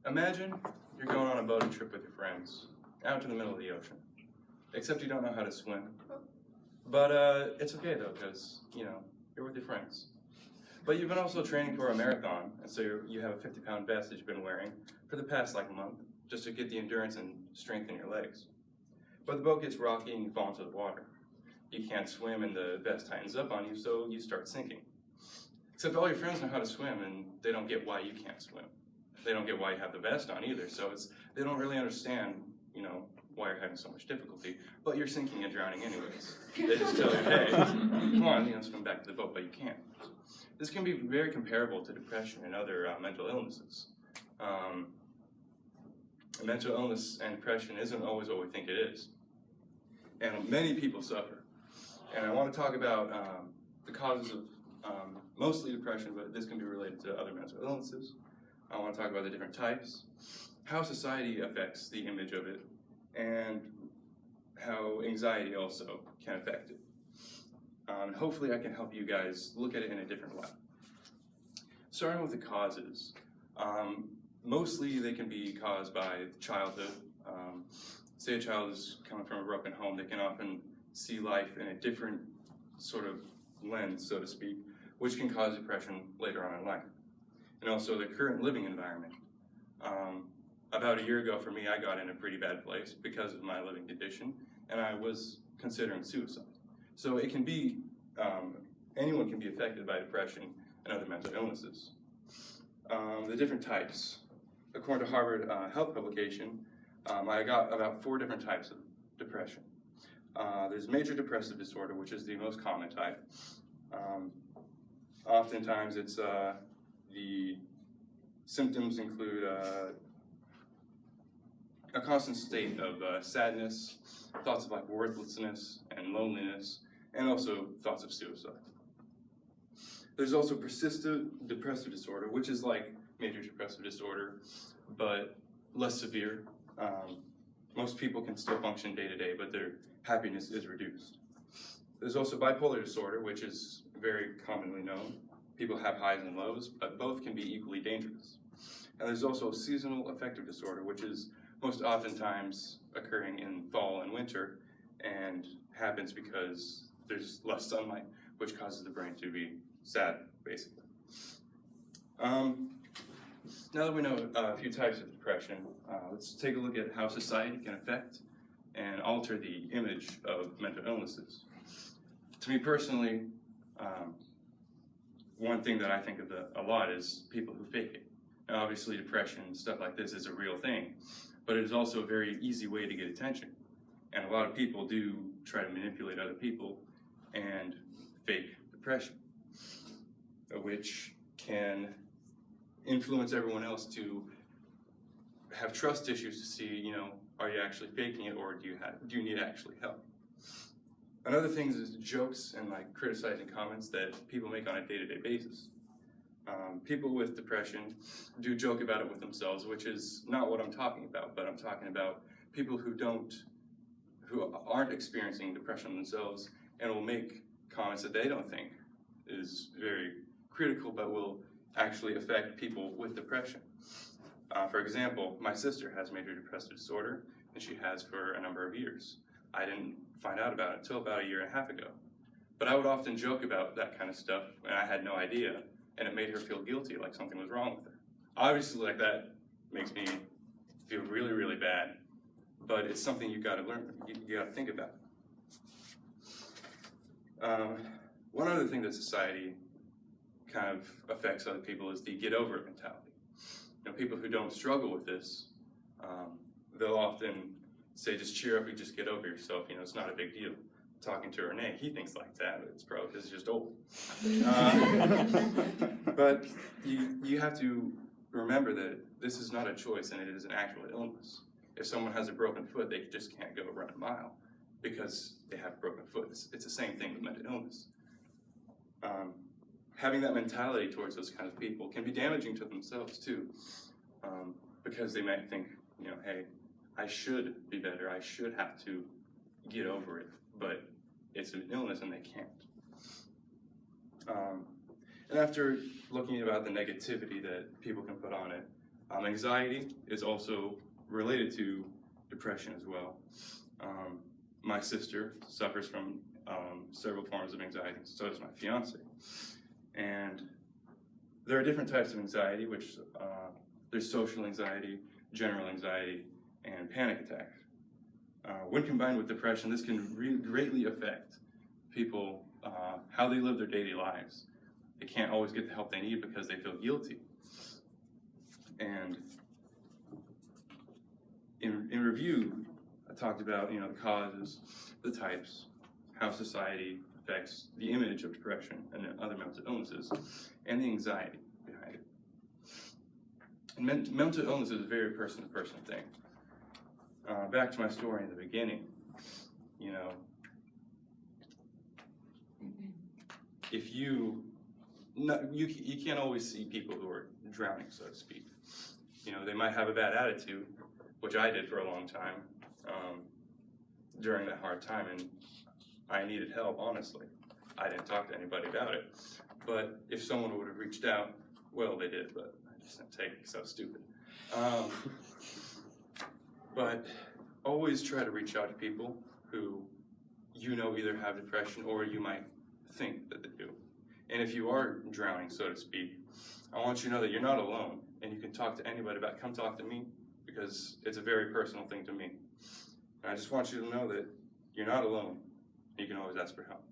Imagine you're going on a boating trip with your friends, out to the middle of the ocean. Except you don't know how to swim. But it's okay though, because, you're with your friends. But you've been also training for a marathon, and so you have a 50-pound vest that you've been wearing for the past month, just to get the endurance and strength in your legs. But the boat gets rocky and you fall into the water. You can't swim and the vest tightens up on you, so you start sinking. Except all your friends know how to swim, and they don't get why you can't swim. They don't get why you have the vest on either, so they don't really understand, why you're having so much difficulty, but you're sinking and drowning anyways. They just tell you, hey, come on, swim back to the boat, but you can't. This can be very comparable to depression and other mental illnesses. Mental illness and depression isn't always what we think it is. And many people suffer. And I want to talk about the causes of mostly depression, but this can be related to other mental illnesses. I want to talk about the different types, how society affects the image of it, and how anxiety also can affect it. Hopefully I can help you guys look at it in a different way. Starting with the causes, mostly they can be caused by childhood. Say a child is coming from a broken home, they can often see life in a different sort of lens, so to speak, which can cause depression later on in life. And also the current living environment. About a year ago for me, I got in a pretty bad place because of my living condition, and I was considering suicide. So it can be, anyone can be affected by depression and other mental illnesses. The different types. According to Harvard Health publication, I got about 4 different types of depression. There's major depressive disorder, which is the most common type. Oftentimes it's the symptoms include a constant state of sadness, thoughts of worthlessness and loneliness, and also thoughts of suicide. There's also persistent depressive disorder, which is like major depressive disorder, but less severe. Most people can still function day to day, but their happiness is reduced. There's also bipolar disorder, which is very commonly known. People have highs and lows, but both can be equally dangerous. And there's also seasonal affective disorder, which is most oftentimes occurring in fall and winter, and happens because there's less sunlight, which causes the brain to be sad, basically. Now that we know a few types of depression, let's take a look at how society can affect and alter the image of mental illnesses. To me personally, one thing that I think of a lot is people who fake it. Now, obviously, depression and stuff like this is a real thing, but it is also a very easy way to get attention. And a lot of people do try to manipulate other people and fake depression, which can influence everyone else to have trust issues to see, are you actually faking it, or do you need actually help? Another thing is jokes and criticizing comments that people make on a day-to-day basis. People with depression do joke about it with themselves, which is not what I'm talking about, but I'm talking about people who aren't experiencing depression themselves and will make comments that they don't think is very critical, but will actually affect people with depression. For example, my sister has major depressive disorder, and she has for a number of years. I didn't find out about it until about 1.5 years ago. But I would often joke about that kind of stuff, and I had no idea, and it made her feel guilty, like something was wrong with her. Obviously, that makes me feel really, really bad, but it's something you gotta learn, you gotta think about. One other thing that society kind of affects other people is the get over it mentality. People who don't struggle with this, they'll often say, just cheer up, you just get over yourself, it's not a big deal. Talking to Renee, he thinks like that, but it's probably because he's just old. But you have to remember that this is not a choice and it is an actual illness. If someone has a broken foot, they just can't go run a mile because they have a broken foot. It's the same thing with mental illness. Having that mentality towards those kinds of people can be damaging to themselves too, because they might think, hey, I should be better, I should have to get over it, but it's an illness and they can't. And after looking about the negativity that people can put on it, Anxiety is also related to depression as well. My sister suffers from several forms of anxiety, so does my fiance. And there are different types of anxiety, which there's social anxiety, general anxiety, and panic attacks. When combined with depression, this can greatly affect people, how they live their daily lives. They can't always get the help they need because they feel guilty. And in review, I talked about the causes, the types, how society affects the image of depression and other mental illnesses, and the anxiety behind it. And mental illness is a very person-to-person thing. Back to my story in the beginning, if you can't always see people who are drowning, so to speak. They might have a bad attitude, which I did for a long time during that hard time, and I needed help, honestly. I didn't talk to anybody about it, but if someone would have reached out, well, they did, but I just didn't take it because I was stupid. But always try to reach out to people who either have depression or you might think that they do. And if you are drowning, so to speak, I want you to know that you're not alone, and you can talk to anybody about it. Come talk to me, because it's a very personal thing to me. And I just want you to know that you're not alone. You can always ask for help.